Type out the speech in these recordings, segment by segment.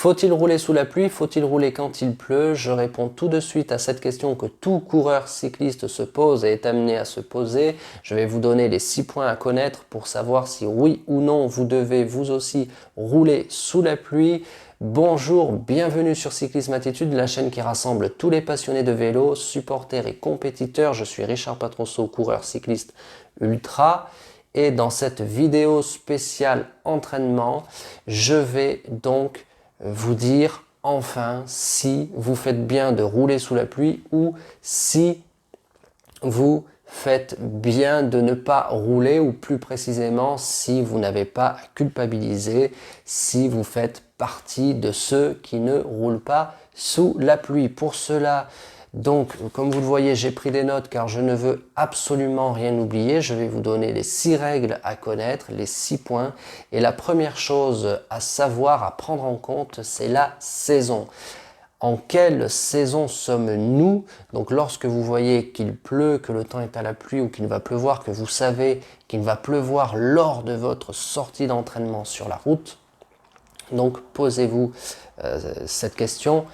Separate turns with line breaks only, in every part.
Faut-il rouler sous la pluie? Faut-il rouler quand il pleut? Je réponds tout de suite à cette question que tout coureur cycliste se pose et est amené à se poser. Je vais vous donner les 6 points à connaître pour savoir si oui ou non vous devez vous aussi rouler sous la pluie. Bonjour, bienvenue sur Cyclisme Attitude, la chaîne qui rassemble tous les passionnés de vélo, supporters et compétiteurs. Je suis Richard Patrosso, coureur cycliste ultra. Et dans cette vidéo spéciale entraînement, je vais donc vous dire enfin si vous faites bien de rouler sous la pluie ou si vous faites bien de ne pas rouler, ou plus précisément si vous n'avez pas à culpabiliser, si vous faites partie de ceux qui ne roulent pas sous la pluie. Pour cela, donc, comme vous le voyez, j'ai pris des notes car je ne veux absolument rien oublier. Je vais vous donner les 6 règles à connaître, les 6 points. Et la première chose à savoir, à prendre en compte, c'est la saison. En quelle saison sommes-nous? Donc lorsque vous voyez qu'il pleut, que le temps est à la pluie ou qu'il va pleuvoir, que vous savez qu'il va pleuvoir lors de votre sortie d'entraînement sur la route, donc posez-vous cette question.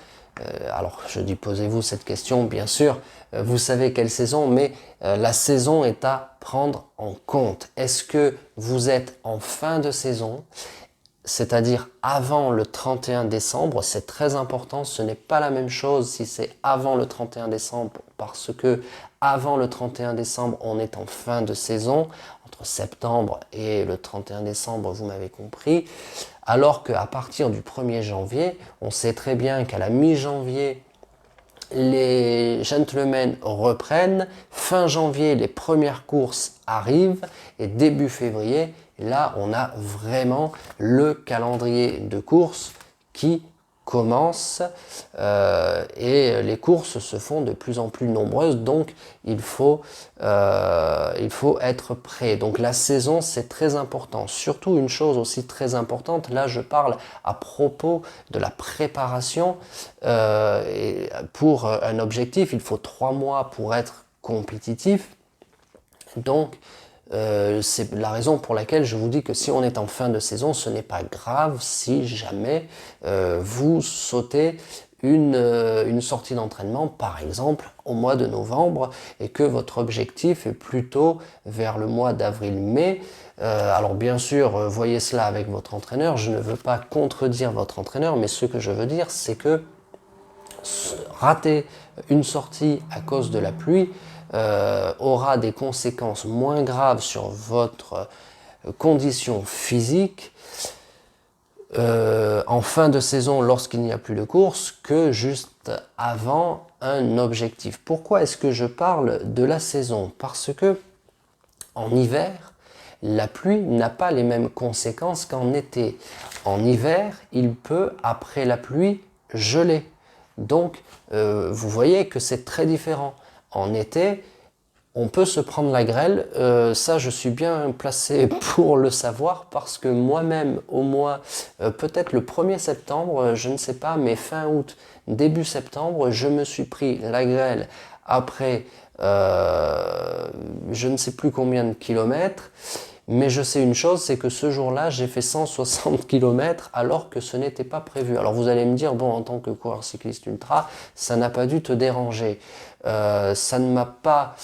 Alors je dis posez-vous cette question, bien sûr, vous savez quelle saison, mais la saison est à prendre en compte. Est-ce que vous êtes en fin de saison? C'est-à-dire avant le 31 décembre, c'est très important, ce n'est pas la même chose si c'est avant le 31 décembre, parce que avant le 31 décembre, on est en fin de saison, entre septembre et le 31 décembre, vous m'avez compris, alors qu'à partir du 1er janvier, on sait très bien qu'à la mi-janvier, les gentlemen reprennent, fin janvier, les premières courses arrivent, et début février, là, on a vraiment le calendrier de courses qui commence et les courses se font de plus en plus nombreuses, donc il faut être prêt. Donc la saison, c'est très important. Surtout une chose aussi très importante, là je parle à propos de la préparation. Et pour un objectif, il faut 3 mois pour être compétitif. Donc c'est la raison pour laquelle je vous dis que si on est en fin de saison, ce n'est pas grave si jamais vous sautez une sortie d'entraînement, par exemple au mois de novembre, et que votre objectif est plutôt vers le mois d'avril-mai. Alors bien sûr, voyez cela avec votre entraîneur. Je ne veux pas contredire votre entraîneur, mais ce que je veux dire, c'est que rater une sortie à cause de la pluie aura des conséquences moins graves sur votre condition physique en fin de saison lorsqu'il n'y a plus de course que juste avant un objectif. Pourquoi est-ce que je parle de la saison? Parce que en hiver, la pluie n'a pas les mêmes conséquences qu'en été. En hiver, il peut, après la pluie, geler. Donc, vous voyez que c'est très différent. En été, on peut se prendre la grêle. Ça, je suis bien placé pour le savoir parce que moi-même, au mois, peut-être le 1er septembre, je ne sais pas, mais fin août, début septembre, je me suis pris la grêle après je ne sais plus combien de kilomètres. Mais je sais une chose, c'est que ce jour-là, j'ai fait 160 km alors que ce n'était pas prévu. Alors vous allez me dire, bon, en tant que coureur cycliste ultra, ça n'a pas dû te déranger. Ça ne m'a pas...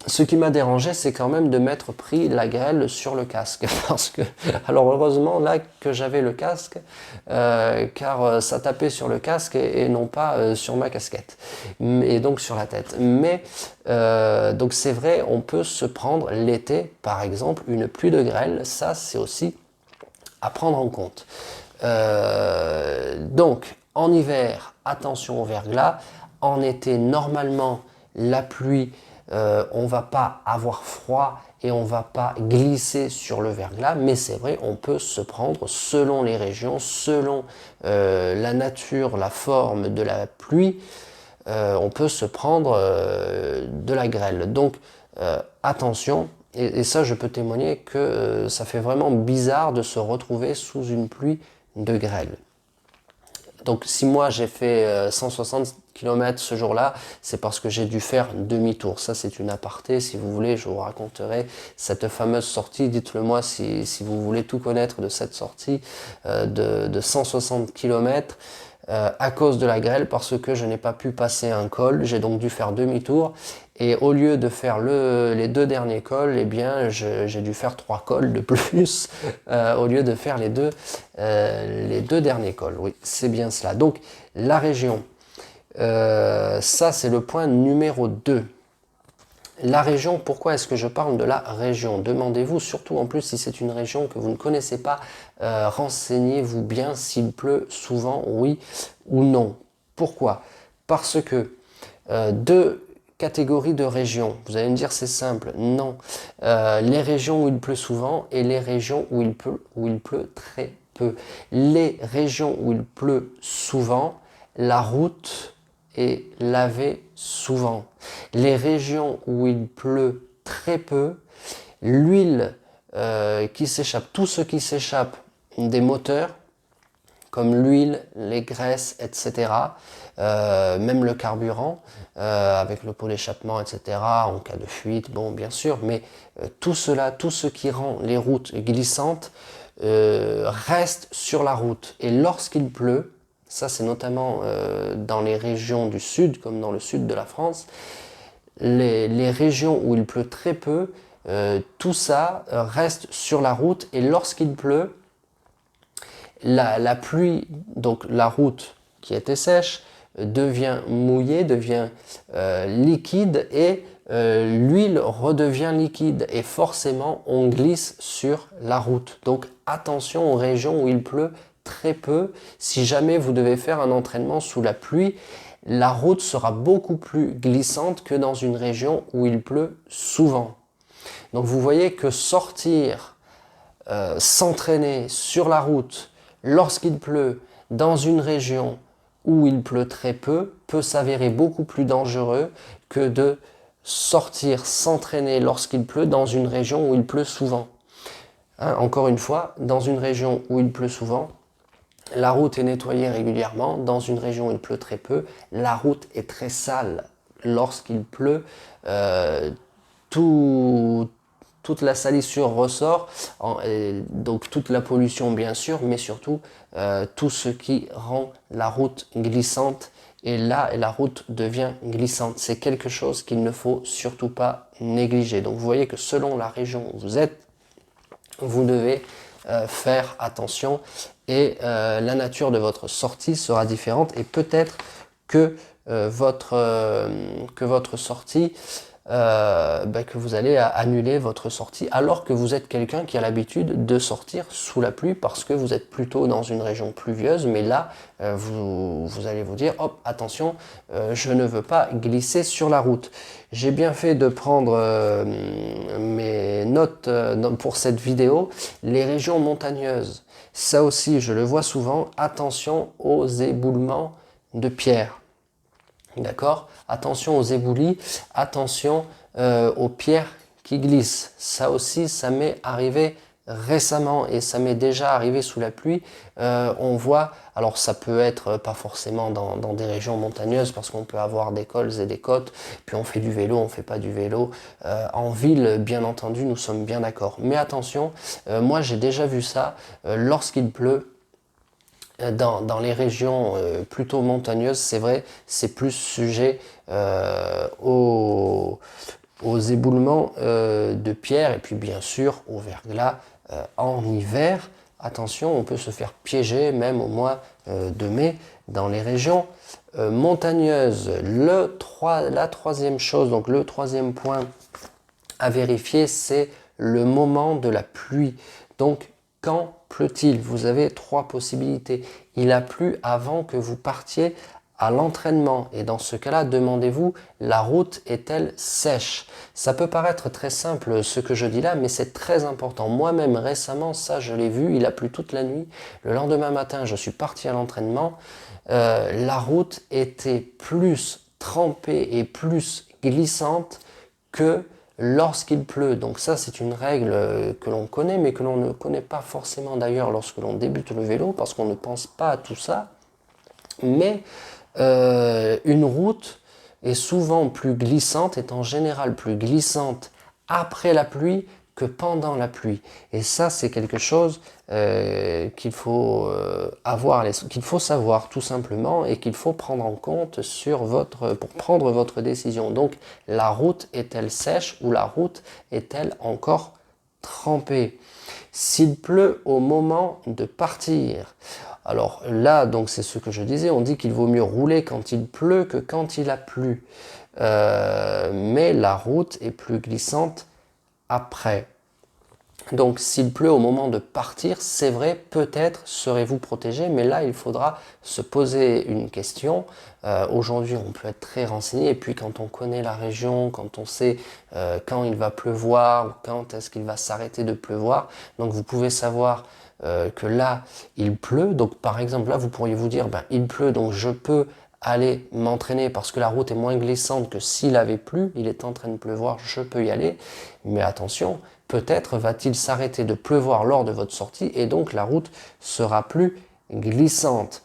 Ce qui m'a dérangé, c'est quand même de m'être pris la grêle sur le casque. Parce que, alors heureusement là que j'avais le casque, car ça tapait sur le casque et non pas sur ma casquette. Et donc sur la tête. Mais, donc c'est vrai, on peut se prendre l'été, par exemple, une pluie de grêle. Ça, c'est aussi à prendre en compte. Donc, en hiver, attention au verglas. En été, normalement, la pluie, on va pas avoir froid et on va pas glisser sur le verglas, mais c'est vrai, on peut se prendre, selon les régions, selon la nature, la forme de la pluie, on peut se prendre de la grêle. Donc, attention, et ça, je peux témoigner que ça fait vraiment bizarre de se retrouver sous une pluie de grêle. Donc si moi j'ai fait 160 km ce jour-là, c'est parce que j'ai dû faire demi-tour. Ça c'est une aparté, si vous voulez, je vous raconterai cette fameuse sortie. Dites-le moi si vous voulez tout connaître de cette sortie de 160 km. À cause de la grêle, parce que je n'ai pas pu passer un col, j'ai donc dû faire demi-tour, et au lieu de faire les 2 derniers cols, eh bien j'ai dû faire 3 cols de plus au lieu de faire les deux derniers cols. Oui, c'est bien cela. Donc la région, ça c'est le point numéro 2. La région, pourquoi est-ce que je parle de la région? Demandez-vous, surtout en plus si c'est une région que vous ne connaissez pas, renseignez-vous bien s'il pleut souvent, oui ou non. Pourquoi? Parce que 2 catégories de régions. Vous allez me dire c'est simple, non. Les régions où il pleut souvent et les régions où il pleut très peu. Les régions où il pleut souvent, la route est lavée souvent. Les régions où il pleut très peu, l'huile qui s'échappe, tout ce qui s'échappe des moteurs, comme l'huile, les graisses, etc., même le carburant, avec le pot d'échappement, etc., en cas de fuite, bon, bien sûr, mais tout cela, tout ce qui rend les routes glissantes, reste sur la route. Et lorsqu'il pleut, ça c'est notamment dans les régions du sud, comme dans le sud de la France, les régions où il pleut très peu, tout ça reste sur la route, et lorsqu'il pleut, la pluie, donc la route qui était sèche, devient mouillée, devient liquide, et l'huile redevient liquide, et forcément on glisse sur la route. Donc attention aux régions où il pleut très peu. Si jamais vous devez faire un entraînement sous la pluie, la route sera beaucoup plus glissante que dans une région où il pleut souvent. Donc vous voyez que sortir, s'entraîner sur la route lorsqu'il pleut dans une région où il pleut très peu peut s'avérer beaucoup plus dangereux que de sortir s'entraîner lorsqu'il pleut dans une région où il pleut souvent. Hein, encore une fois, dans une région où il pleut souvent, la route est nettoyée régulièrement. Dans une région où il pleut très peu, la route est très sale. Lorsqu'il pleut, toute la salissure ressort, donc toute la pollution bien sûr, mais surtout tout ce qui rend la route glissante. Et là, la route devient glissante. C'est quelque chose qu'il ne faut surtout pas négliger. Donc vous voyez que selon la région où vous êtes, vous devez faire attention, et la nature de votre sortie sera différente, et peut-être que votre sortie, que vous allez annuler votre sortie, alors que vous êtes quelqu'un qui a l'habitude de sortir sous la pluie parce que vous êtes plutôt dans une région pluvieuse. Mais là, vous allez vous dire, hop, attention, je ne veux pas glisser sur la route. J'ai bien fait de prendre mes notes pour cette vidéo. Les régions montagneuses, ça aussi je le vois souvent, attention aux éboulements de pierres. D'accord? Attention aux éboulis, attention aux pierres qui glissent. Ça aussi, ça m'est arrivé récemment, et ça m'est déjà arrivé sous la pluie. On voit, alors ça peut être pas forcément dans des régions montagneuses, parce qu'on peut avoir des cols et des côtes, puis on fait du vélo, on fait pas du vélo. En ville, bien entendu, nous sommes bien d'accord. Mais attention, moi j'ai déjà vu ça lorsqu'il pleut. Dans les régions plutôt montagneuses, c'est vrai, c'est plus sujet aux éboulements de pierre, et puis bien sûr au verglas en hiver. Attention, on peut se faire piéger même au mois de mai dans les régions montagneuses. La troisième chose, donc le troisième point à vérifier, c'est le moment de la pluie. Donc quand pleut-il? Vous avez 3 possibilités. Il a plu avant que vous partiez à l'entraînement, et dans ce cas-là, demandez-vous, la route est-elle sèche? Ça peut paraître très simple ce que je dis là, mais c'est très important. Moi-même récemment, ça je l'ai vu, il a plu toute la nuit. Le lendemain matin, je suis parti à l'entraînement. La route était plus trempée et plus glissante que lorsqu'il pleut. Donc ça, c'est une règle que l'on connaît, mais que l'on ne connaît pas forcément d'ailleurs lorsque l'on débute le vélo, parce qu'on ne pense pas à tout ça. Mais une route est souvent plus glissante, est en général plus glissante après la pluie que pendant la pluie. Et ça, c'est quelque chose qu'il faut qu'il faut savoir tout simplement et qu'il faut prendre en compte pour prendre votre décision. Donc, la route est-elle sèche ou la route est-elle encore trempée? S'il pleut au moment de partir, alors là, donc c'est ce que je disais, on dit qu'il vaut mieux rouler quand il pleut que quand il a plu. Mais la route est plus glissante après. Donc s'il pleut au moment de partir, c'est vrai, peut-être serez-vous protégé, mais là il faudra se poser une question. Aujourd'hui on peut être très renseigné, et puis quand on connaît la région, quand on sait quand il va pleuvoir, ou quand est-ce qu'il va s'arrêter de pleuvoir, donc vous pouvez savoir que là il pleut. Donc par exemple là vous pourriez vous dire, ben, il pleut donc je peux aller m'entraîner parce que la route est moins glissante que s'il avait plu, il est en train de pleuvoir, je peux y aller, mais attention, peut-être va-t-il s'arrêter de pleuvoir lors de votre sortie et donc la route sera plus glissante.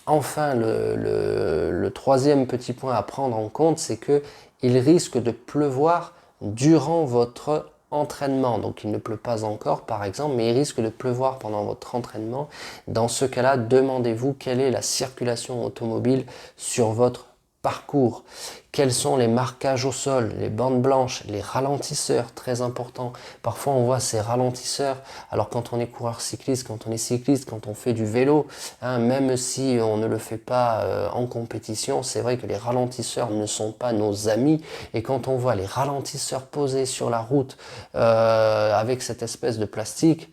Enfin, le troisième petit point à prendre en compte, c'est que il risque de pleuvoir durant votre entraînement. Donc il ne pleut pas encore par exemple, mais il risque de pleuvoir pendant votre entraînement. Dans ce cas-là, demandez-vous quelle est la circulation automobile sur votre parcours. Quels sont les marquages au sol, les bandes blanches, les ralentisseurs, très important. Parfois on voit ces ralentisseurs, alors quand on est coureur cycliste, quand on est cycliste, quand on fait du vélo, hein, même si on ne le fait pas en compétition, c'est vrai que les ralentisseurs ne sont pas nos amis. Et quand on voit les ralentisseurs posés sur la route avec cette espèce de plastique,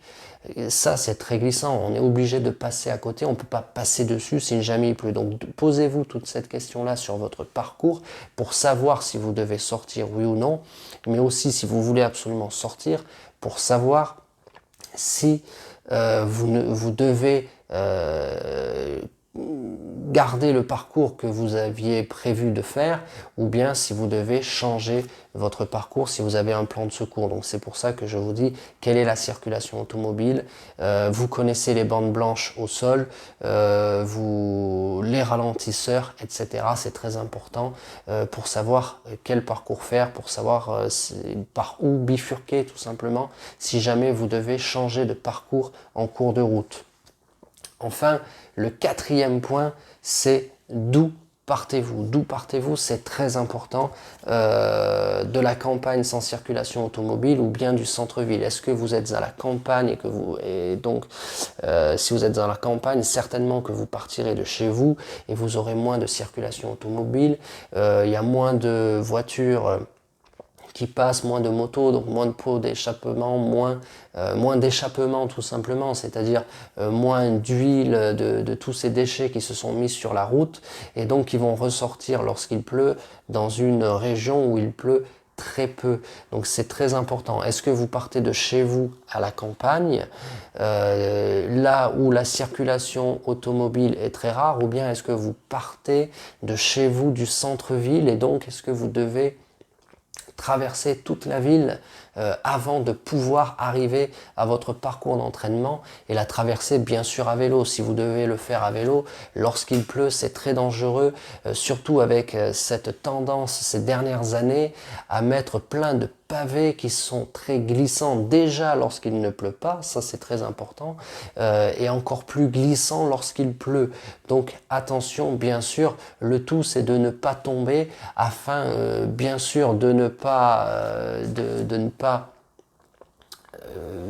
ça c'est très glissant, on est obligé de passer à côté, on ne peut pas passer dessus si jamais il pleut. Donc posez-vous toute cette question-là sur votre parcours pour savoir si vous devez sortir oui ou non, mais aussi si vous voulez absolument sortir pour savoir si vous devez garder le parcours que vous aviez prévu de faire ou bien si vous devez changer votre parcours si vous avez un plan de secours. Donc c'est pour ça que je vous dis quelle est la circulation automobile. Vous connaissez les bandes blanches au sol, les ralentisseurs, etc. C'est très important pour savoir quel parcours faire, pour savoir par où bifurquer tout simplement si jamais vous devez changer de parcours en cours de route. Enfin, le quatrième point, c'est d'où partez-vous. D'où partez-vous, c'est très important, de la campagne sans circulation automobile ou bien du centre-ville. Est-ce que vous êtes à la campagne et donc si vous êtes dans la campagne, certainement que vous partirez de chez vous et vous aurez moins de circulation automobile. Il y a moins de voitures qui passent, moins de motos, donc moins de pots d'échappement, moins d'échappement tout simplement, c'est-à-dire moins d'huile, de tous ces déchets qui se sont mis sur la route et donc qui vont ressortir lorsqu'il pleut dans une région où il pleut très peu. Donc c'est très important. Est-ce que vous partez de chez vous à la campagne, là où la circulation automobile est très rare, ou bien est-ce que vous partez de chez vous du centre-ville et donc est-ce que vous devez traverser toute la ville avant de pouvoir arriver à votre parcours d'entraînement et la traverser bien sûr à vélo. Si vous devez le faire à vélo, lorsqu'il pleut, c'est très dangereux, surtout avec cette tendance ces dernières années à mettre plein de pavés qui sont très glissants déjà lorsqu'il ne pleut pas, ça c'est très important, et encore plus glissant lorsqu'il pleut. Donc attention, bien sûr, le tout c'est de ne pas tomber afin bien sûr de ne pas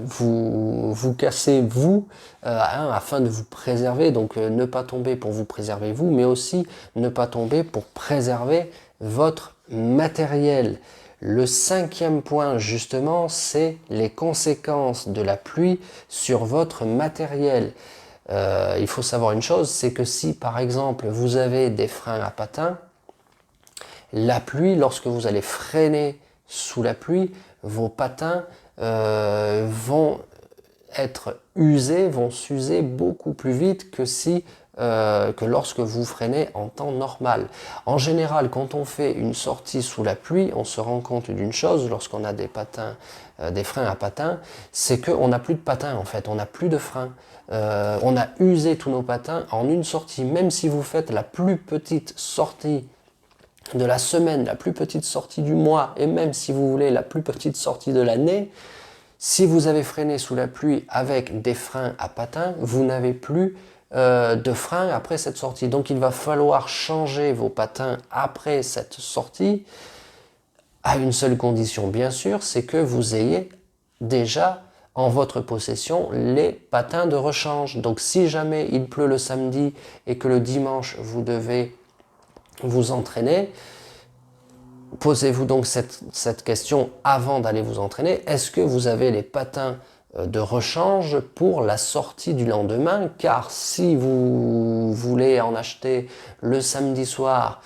vous casser vous afin de vous préserver, donc ne pas tomber pour vous préserver vous, mais aussi ne pas tomber pour préserver votre matériel. Le cinquième point justement, c'est les conséquences de la pluie sur votre matériel. Il faut savoir une chose, c'est que si par exemple vous avez des freins à patins, la pluie, lorsque vous allez freiner sous la pluie, vont être usés, vont s'user beaucoup plus vite que lorsque vous freinez en temps normal. En général, quand on fait une sortie sous la pluie, on se rend compte d'une chose lorsqu'on a des patins, des freins à patins, c'est qu'on n'a plus de patins en fait, on n'a plus de freins. On a usé tous nos patins en une sortie. Même si vous faites la plus petite sortie de la semaine, la plus petite sortie du mois, et même si vous voulez la plus petite sortie de l'année, si vous avez freiné sous la pluie avec des freins à patins, vous n'avez plus de frein après cette sortie. Donc il va falloir changer vos patins après cette sortie à une seule condition bien sûr, c'est que vous ayez déjà en votre possession les patins de rechange. Donc si jamais il pleut le samedi et que le dimanche vous devez vous entraîner, posez-vous donc cette question avant d'aller vous entraîner. Est-ce que vous avez les patins de rechange pour la sortie du lendemain? Car si vous voulez en acheter le samedi soir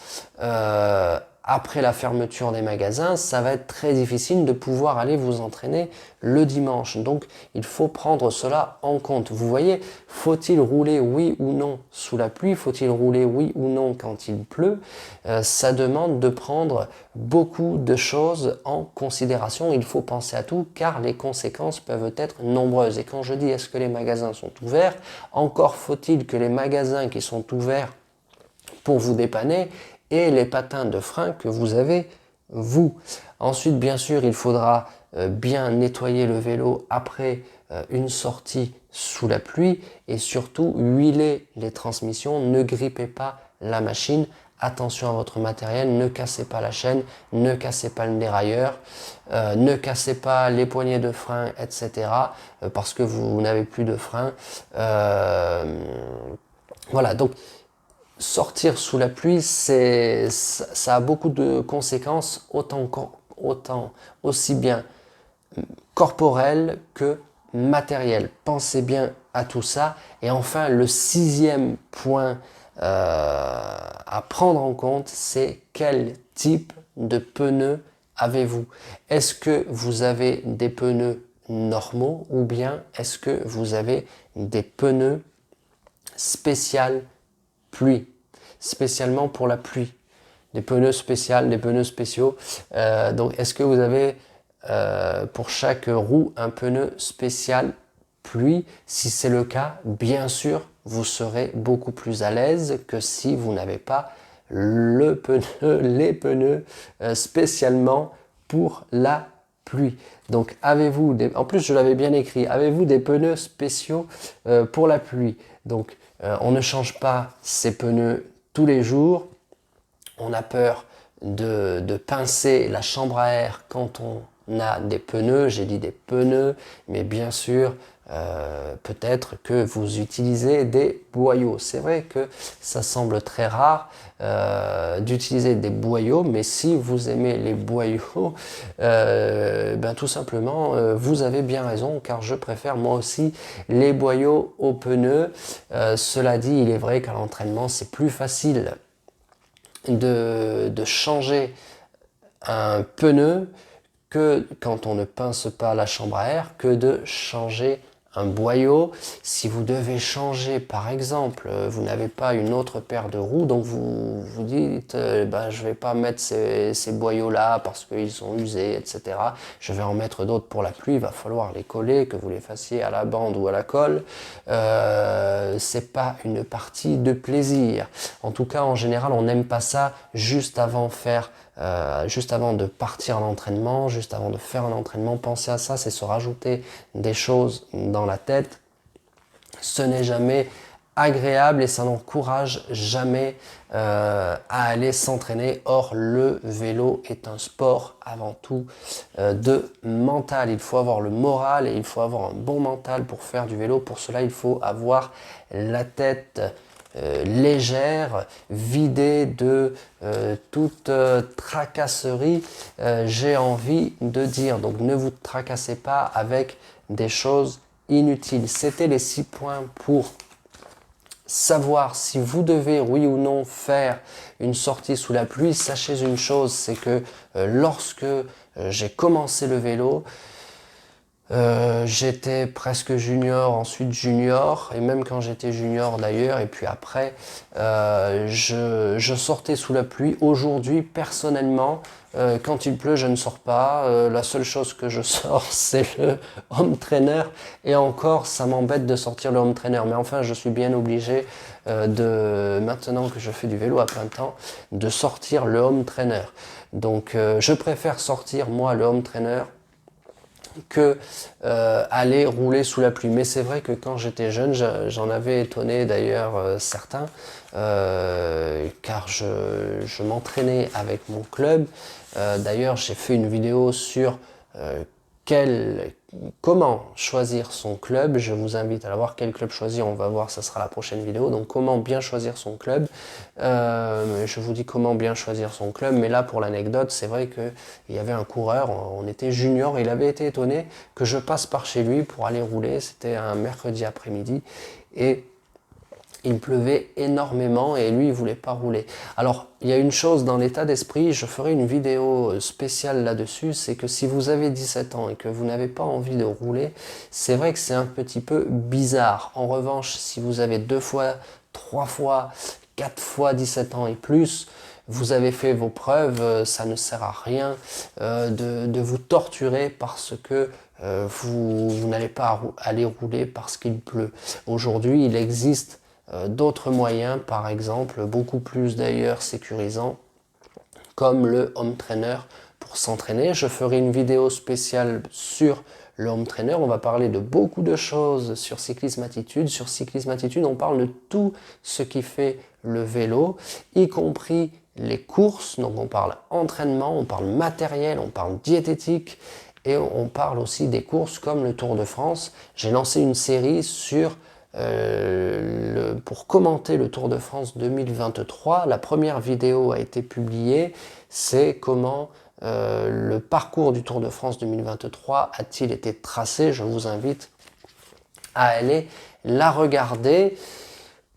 après la fermeture des magasins, ça va être très difficile de pouvoir aller vous entraîner le dimanche. Donc il faut prendre cela en compte. Vous voyez, faut-il rouler oui ou non sous la pluie? Faut-il rouler oui ou non quand il pleut? Ça demande de prendre beaucoup de choses en considération. Il faut penser à tout car les conséquences peuvent être nombreuses. Et quand je dis est-ce que les magasins sont ouverts, encore faut-il que les magasins qui sont ouverts pour vous dépanner et les patins de frein que vous avez vous. Ensuite, bien sûr, il faudra bien nettoyer le vélo après une sortie sous la pluie et surtout huiler les transmissions. Ne grippez pas la machine. Attention à votre matériel, ne cassez pas la chaîne, ne cassez pas le dérailleur, ne cassez pas les poignées de frein, etc. Parce que vous n'avez plus de frein. Voilà, donc sortir sous la pluie, ça a beaucoup de conséquences, aussi bien corporelles que matérielles. Pensez bien à tout ça. Et enfin, le 6e point à prendre en compte, c'est quel type de pneus avez-vous? Est-ce que vous avez des pneus normaux ou bien est-ce que vous avez des pneus spéciaux pluie, spécialement pour la pluie, des pneus spéciaux, des pneus spéciaux. Donc est-ce que vous avez pour chaque roue un pneu spécial pluie? Si c'est le cas, bien sûr, vous serez beaucoup plus à l'aise que si vous n'avez pas les pneus spécialement pour la pluie. Donc avez-vous en plus je l'avais bien écrit, avez-vous des pneus spéciaux pour la pluie? Donc on ne change pas ses pneus tous les jours. On a peur de pincer la chambre à air quand on a des pneus. J'ai dit des pneus, mais bien sûr, peut-être que vous utilisez des boyaux. C'est vrai que ça semble très rare d'utiliser des boyaux, mais si vous aimez les boyaux, tout simplement, vous avez bien raison, car je préfère moi aussi les boyaux aux pneus. Cela dit, il est vrai qu'à l'entraînement, c'est plus facile de changer un pneu que quand on ne pince pas la chambre à air, que de changer un boyau. Si vous devez changer, par exemple, vous n'avez pas une autre paire de roues, donc vous vous dites, je vais pas mettre ces boyaux-là parce qu'ils sont usés, etc. Je vais en mettre d'autres pour la pluie, il va falloir les coller, que vous les fassiez à la bande ou à la colle. C'est pas une partie de plaisir. En tout cas, en général, on n'aime pas ça juste avant de partir à l'entraînement, juste avant de faire un entraînement. Pensez à ça, c'est se rajouter des choses dans la tête. Ce n'est jamais agréable et ça n'encourage jamais à aller s'entraîner. Or, le vélo est un sport avant tout de mental. Il faut avoir le moral et il faut avoir un bon mental pour faire du vélo. Pour cela, il faut avoir la tête légère, vidée de toute tracasserie, j'ai envie de dire. Donc ne vous tracassez pas avec des choses inutiles. C'était les 6 points pour savoir si vous devez, oui ou non, faire une sortie sous la pluie. Sachez une chose, c'est que lorsque j'ai commencé le vélo, J'étais presque junior, ensuite junior, et même quand j'étais junior d'ailleurs, et puis après, je sortais sous la pluie. Aujourd'hui, personnellement, quand il pleut, je ne sors pas. La seule chose que je sors, c'est le home trainer, et encore, ça m'embête de sortir le home trainer, mais enfin, je suis bien obligé maintenant que je fais du vélo à plein temps, de sortir le home trainer. Donc, je préfère sortir, moi, le home trainer, que aller rouler sous la pluie. Mais c'est vrai que quand j'étais jeune, j'en avais étonné d'ailleurs certains, car je m'entraînais avec mon club. D'ailleurs, j'ai fait une vidéo sur comment choisir son club. Je vous invite à la voir, quel club choisir, on va voir, ça sera la prochaine vidéo. Donc comment bien choisir son club. Je vous dis comment bien choisir son club, mais là pour l'anecdote, c'est vrai qu'il y avait un coureur, on était junior, il avait été étonné que je passe par chez lui pour aller rouler. C'était un mercredi après-midi et il pleuvait énormément et lui il voulait pas rouler. Alors il y a une chose dans l'état d'esprit, je ferai une vidéo spéciale là-dessus, c'est que si vous avez 17 ans et que vous n'avez pas envie de rouler, c'est vrai que c'est un petit peu bizarre. En revanche, si vous avez 2 fois, 3 fois, 4 fois 17 ans et plus, vous avez fait vos preuves, ça ne sert à rien de vous torturer parce que vous n'allez pas aller rouler parce qu'il pleut. Aujourd'hui, il existe d'autres moyens, par exemple, beaucoup plus d'ailleurs sécurisants, comme le home trainer pour s'entraîner. Je ferai une vidéo spéciale sur le home trainer. On va parler de beaucoup de choses sur Cyclisme Attitude. Sur Cyclisme Attitude, on parle de tout ce qui fait le vélo, y compris les courses. Donc on parle entraînement, on parle matériel, on parle diététique et on parle aussi des courses comme le Tour de France. J'ai lancé une série sur pour commenter le Tour de France 2023. La première vidéo a été publiée, c'est comment le parcours du Tour de France 2023 a-t-il été tracé. Je vous invite à aller la regarder.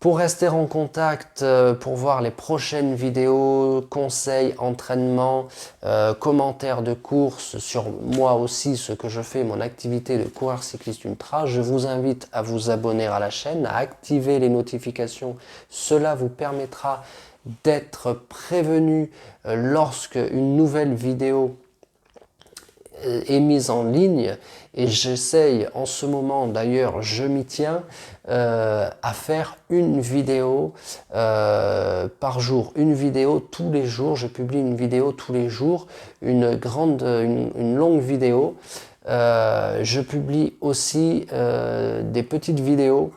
Pour rester en contact, pour voir les prochaines vidéos, conseils, entraînements, commentaires de course sur moi aussi, ce que je fais, mon activité de coureur cycliste ultra, je vous invite à vous abonner à la chaîne, à activer les notifications. Cela vous permettra d'être prévenu lorsque une nouvelle vidéo est mise en ligne, et j'essaye en ce moment, d'ailleurs je m'y tiens, à faire une vidéo par jour, une vidéo tous les jours. Je publie une vidéo tous les jours, une longue vidéo. Je publie aussi des petites vidéos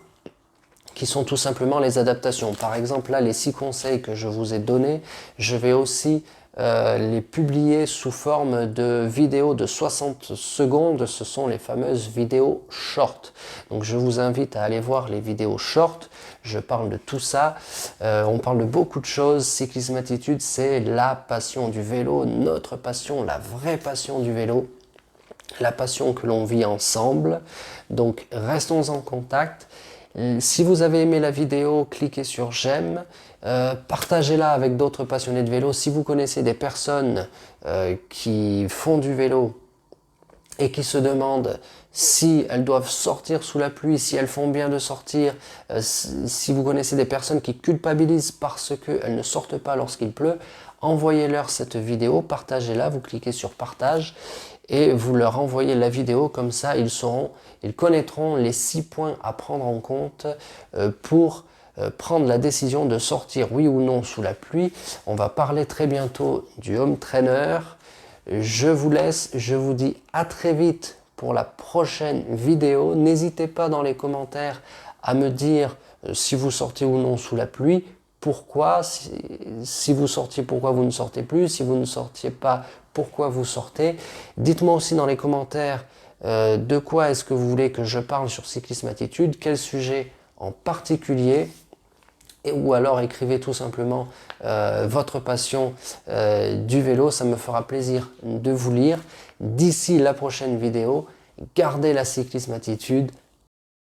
qui sont tout simplement les adaptations. Par exemple, là, les 6 conseils que je vous ai donnés, je vais aussi les publier sous forme de vidéos de 60 secondes. Ce sont les fameuses vidéos short. Donc je vous invite à aller voir les vidéos short. Je parle de tout ça. On parle de beaucoup de choses. Cyclisme Attitude, c'est la passion du vélo, notre passion, la vraie passion du vélo. La passion que l'on vit ensemble. Donc restons en contact. Si vous avez aimé la vidéo, cliquez sur j'aime, partagez-la avec d'autres passionnés de vélo. Si vous connaissez des personnes qui font du vélo et qui se demandent si elles doivent sortir sous la pluie, si elles font bien de sortir, si vous connaissez des personnes qui culpabilisent parce qu'elles ne sortent pas lorsqu'il pleut, envoyez-leur cette vidéo, partagez-la, vous cliquez sur partage et vous leur envoyez la vidéo, comme ça ils connaîtront les 6 points à prendre en compte pour prendre la décision de sortir oui ou non sous la pluie. On va parler très bientôt du home trainer. Je vous laisse, je vous dis à très vite pour la prochaine vidéo. N'hésitez pas dans les commentaires à me dire si vous sortez ou non sous la pluie. Pourquoi, si vous sortiez, pourquoi vous ne sortez plus, si vous ne sortiez pas, pourquoi vous sortez. Dites-moi aussi dans les commentaires de quoi est-ce que vous voulez que je parle sur Cyclisme Attitude, quel sujet en particulier, ou alors écrivez tout simplement votre passion du vélo, ça me fera plaisir de vous lire. D'ici la prochaine vidéo, gardez la Cyclisme Attitude,